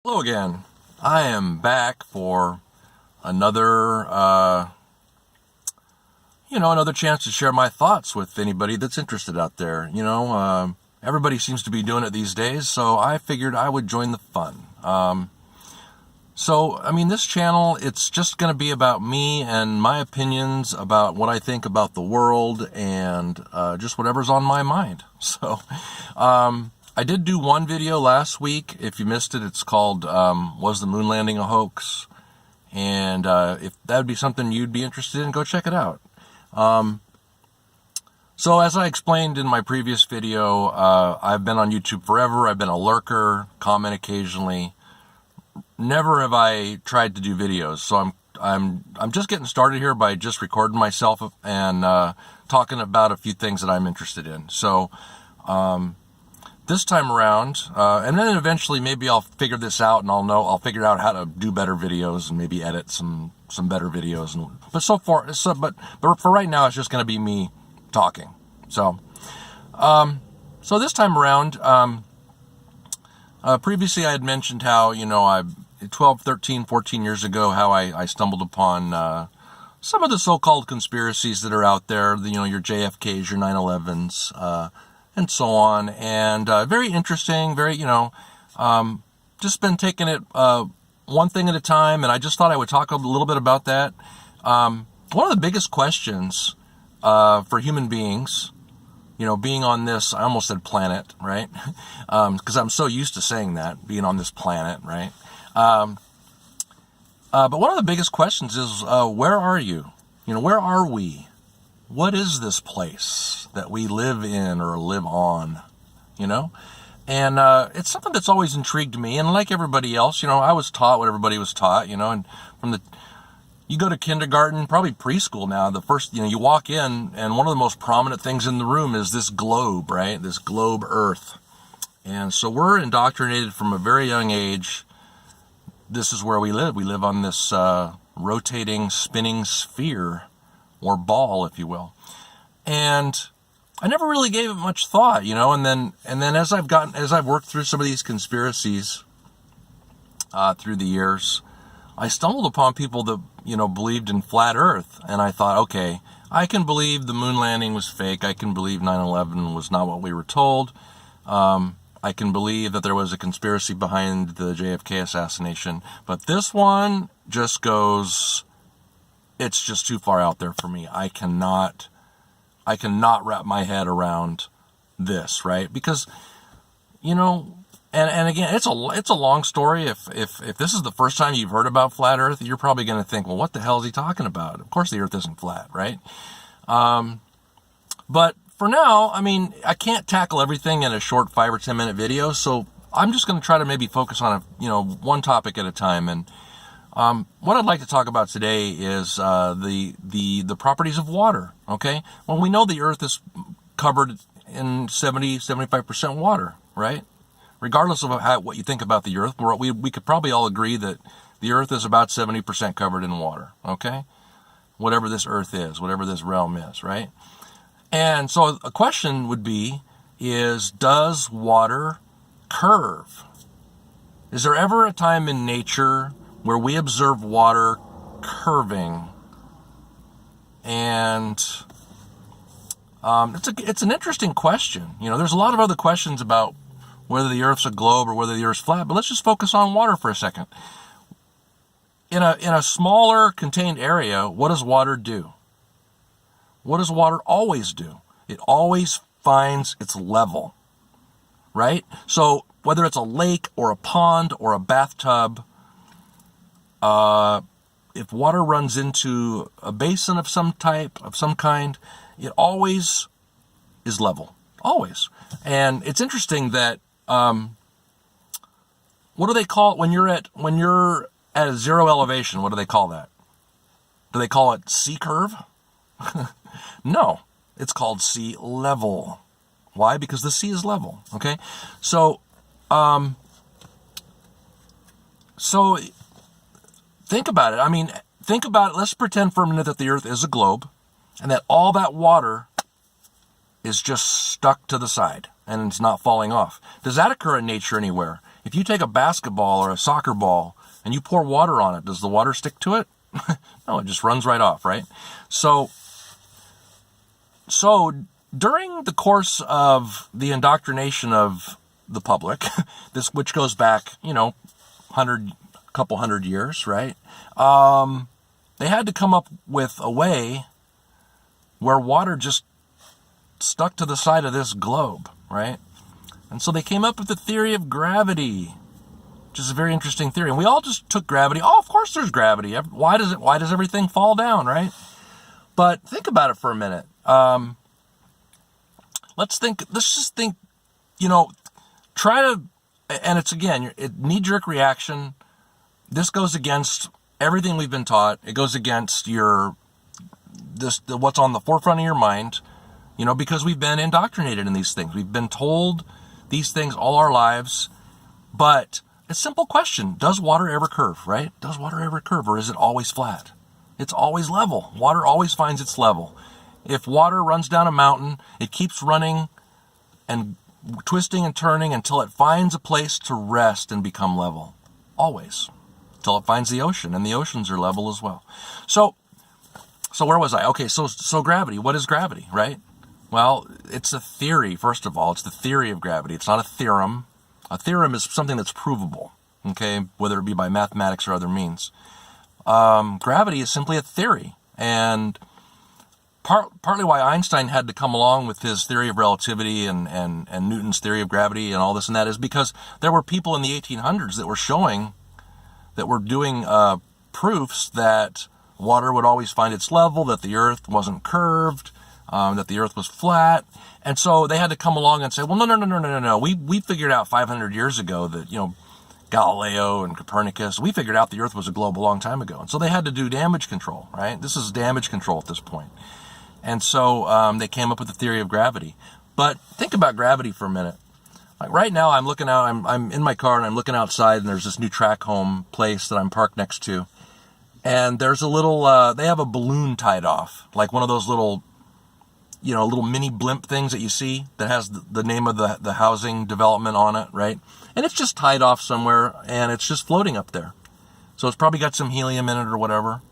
Hello again. I am back for another, another chance to share my thoughts with anybody that's interested out there. Everybody seems to be doing it these days, so I figured I would join the fun. This channel, it's just going to be about me and my opinions about what I think about the world and just whatever's on my mind. I did do one video last week. If you missed it, it's called, Was the Moon Landing a Hoax? And if that would be something you'd be interested in, go check it out. So as I explained in my previous video, I've been on YouTube forever. I've been a lurker, comment occasionally. Never have I tried to do videos. So I'm just getting started here by just recording myself and talking about a few things that I'm interested in. So this time around, and then eventually maybe I'll figure this out and I'll figure out how to do better videos and maybe edit some better videos. But for right now, it's just going to be me talking. So this time around, previously I had mentioned how, 12, 13, 14 years ago, how I stumbled upon, some of the so-called conspiracies that are out there, your JFKs, your 9/11s, and so on, and very interesting, very, just been taking it one thing at a time, and I just thought I would talk a little bit about that. One of the biggest questions for human beings, being on this, I almost said planet, right? Because I'm so used to saying that, being on this planet, right? But one of the biggest questions is, where are you? Where are we? What is this place that we live in or live on, And it's something that's always intrigued me. And like everybody else, I was taught what everybody was taught, and you go to kindergarten, probably preschool now, the first, you walk in and one of the most prominent things in the room is this globe, right? This globe Earth. And so we're indoctrinated from a very young age. This is where we live. We live on this rotating, spinning sphere, or ball, if you will. And I never really gave it much thought, and then as I've worked through some of these conspiracies through the years, I stumbled upon people that, believed in flat Earth. And I thought, okay, I can believe the moon landing was fake. I can believe 9/11 was not what we were told. I can believe that there was a conspiracy behind the JFK assassination. But this one just goes, it's just too far out there for me. I cannot wrap my head around this, right? Because, and again, it's a long story. If this is the first time you've heard about flat Earth, you're probably going to think, well, what the hell is he talking about? Of course the Earth isn't flat, right? But for now, I can't tackle everything in a short 5 or 10 minute video, so I'm just going to try to maybe focus on one topic at a time. And what I'd like to talk about today is the properties of water. Okay, well, we know the Earth is covered in 75% water, right? Regardless of what you think about the Earth, we could probably all agree that the Earth is about 70% covered in water. Okay, whatever this Earth is, whatever this realm is, right? And so a question would be: does water curve? Is there ever a time in nature where we observe water curving? And it's an interesting question. There's a lot of other questions about whether the Earth's a globe or whether the Earth's flat, but let's just focus on water for a second. In a smaller contained area, what does water do? What does water always do? It always finds its level, right? So whether it's a lake or a pond or a bathtub, if water runs into a basin of some type, of some kind, it always is level, always. And it's interesting that, what do they call it when you're at a zero elevation? What do they call that? Do they call it sea curve? No, it's called sea level. Why? Because the sea is level. Okay. So think about it. Think about it. Let's pretend for a minute that the Earth is a globe and that all that water is just stuck to the side and it's not falling off. Does that occur in nature anywhere? If you take a basketball or a soccer ball and you pour water on it, does the water stick to it? No, it just runs right off, right? So during the course of the indoctrination of the public, this, which goes back, couple hundred years, right? They had to come up with a way where water just stuck to the side of this globe, right? And so they came up with the theory of gravity, which is a very interesting theory. And we all just took gravity. Oh, of course there's gravity. Why does everything fall down, right? But think about it for a minute. Let's just think, try to, and it's again, knee-jerk reaction. This goes against everything we've been taught. It goes against what's on the forefront of your mind, because we've been indoctrinated in these things. We've been told these things all our lives. But a simple question: does water ever curve, right? Does water ever curve, or is it always flat? It's always level. Water always finds its level. If water runs down a mountain, it keeps running and twisting and turning until it finds a place to rest and become level. Always. Till it finds the ocean, and the oceans are level as well. So where was I? Okay, so gravity. What is gravity, right? Well, it's a theory, first of all. It's the theory of gravity. It's not a theorem. A theorem is something that's provable, okay, whether it be by mathematics or other means. Gravity is simply a theory, and partly why Einstein had to come along with his theory of relativity and Newton's theory of gravity and all this and that is because there were people in the 1800s that were doing proofs that water would always find its level, that the earth wasn't curved, that the earth was flat. And so they had to come along and say, well, no. We figured out 500 years ago that, Galileo and Copernicus, we figured out the earth was a globe a long time ago. And so they had to do damage control, right? This is damage control at this point. And so they came up with the theory of gravity. But think about gravity for a minute. Like right now, I'm looking out, I'm in my car and I'm looking outside, and there's this new track home place that I'm parked next to. And there's a little, they have a balloon tied off, like one of those little, little mini blimp things that you see that has the name of the housing development on it, right? And it's just tied off somewhere, and it's just floating up there. So it's probably got some helium in it or whatever.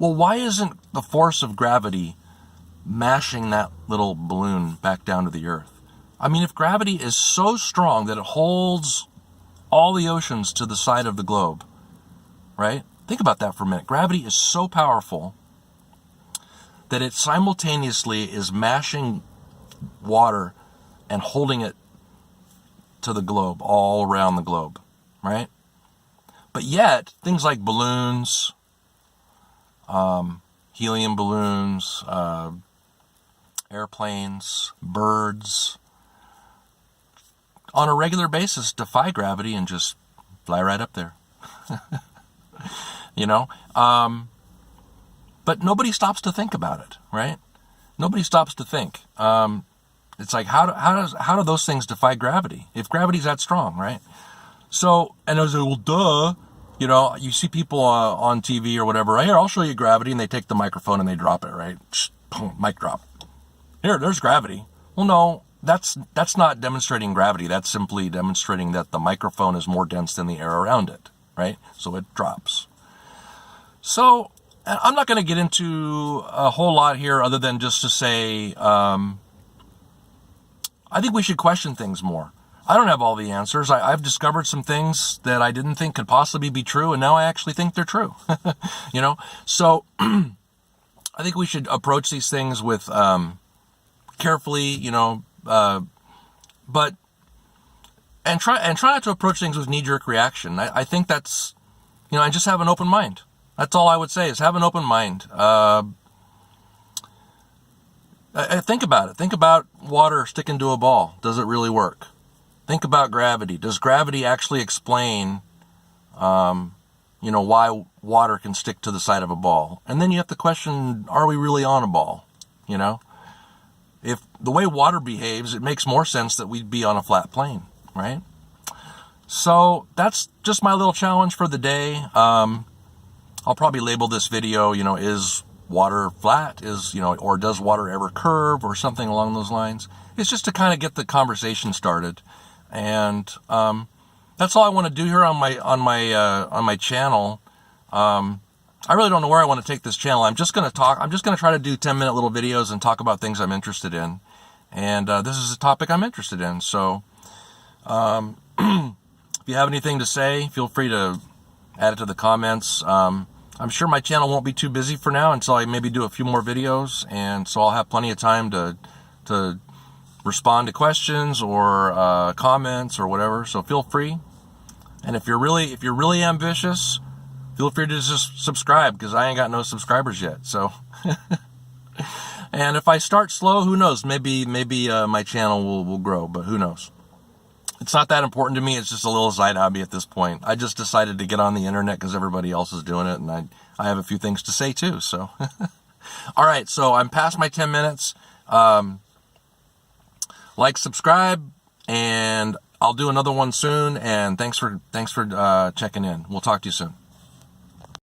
Well, why isn't the force of gravity mashing that little balloon back down to the earth? I mean, if gravity is so strong that it holds all the oceans to the side of the globe, right? Think about that for a minute. Gravity is so powerful that it simultaneously is mashing water and holding it to the globe, all around the globe, right? But yet, things like balloons, helium balloons, airplanes, birds, on a regular basis defy gravity and just fly right up there. But nobody stops to think about it, right? Nobody stops to think. It's like, how do those things defy gravity? If gravity's that strong, right? So, and I was like, well, duh. You see people on TV or whatever, here, I'll show you gravity, and they take the microphone and they drop it, right? Boom, mic drop. There's gravity. Well, no, that's not demonstrating gravity. That's simply demonstrating that the microphone is more dense than the air around it, right? So it drops. So I'm not going to get into a whole lot here other than just to say, I think we should question things more. I don't have all the answers. I've discovered some things that I didn't think could possibly be true, and now I actually think they're true. So I think we should approach these things with carefully, but try not to approach things with knee-jerk reaction. I think that's, and just have an open mind. That's all I would say, is have an open mind. Think about it. Think about water sticking to a ball. Does it really work? Think about gravity. Does gravity actually explain, why water can stick to the side of a ball? And then you have to question, are we really on a ball? If the way water behaves, it makes more sense that we'd be on a flat plane, right? So that's just my little challenge for the day. I'll probably label this video, is water flat? Or does water ever curve, or something along those lines? It's just to kind of get the conversation started. And that's all I want to do here on my channel. I really don't know where I want to take this channel. I'm just going to try to do 10-minute little videos and talk about things I'm interested in. And this is a topic I'm interested in. So if you have anything to say, feel free to add it to the comments. I'm sure my channel won't be too busy for now until I maybe do a few more videos. And so I'll have plenty of time to respond to questions or comments or whatever. So feel free. And if you're really ambitious, feel free to just subscribe, because I ain't got no subscribers yet. So, and if I start slow, who knows? Maybe my channel will grow, but who knows? It's not that important to me. It's just a little side hobby at this point. I just decided to get on the internet because everybody else is doing it, and I have a few things to say too. So, all right. So I'm past my 10 minutes. Like, subscribe, and I'll do another one soon. And thanks for checking in. We'll talk to you soon.